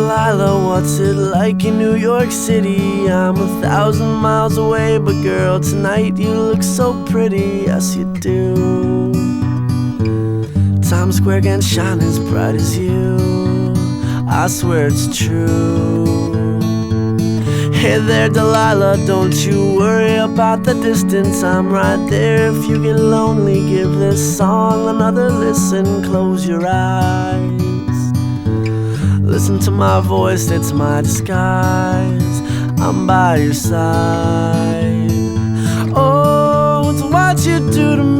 Delilah, what's it like in New York City? I'm 1,000 miles away, but girl, tonight you look so pretty, yes you do. Times Square can't shine as bright as you, I swear it's true. Hey there Delilah, don't you worry about the distance, I'm right there if you get lonely. Give this song another listen, close your eyes. Listen to my voice, it's my disguise, I'm by your side. Oh, it's what you do to me.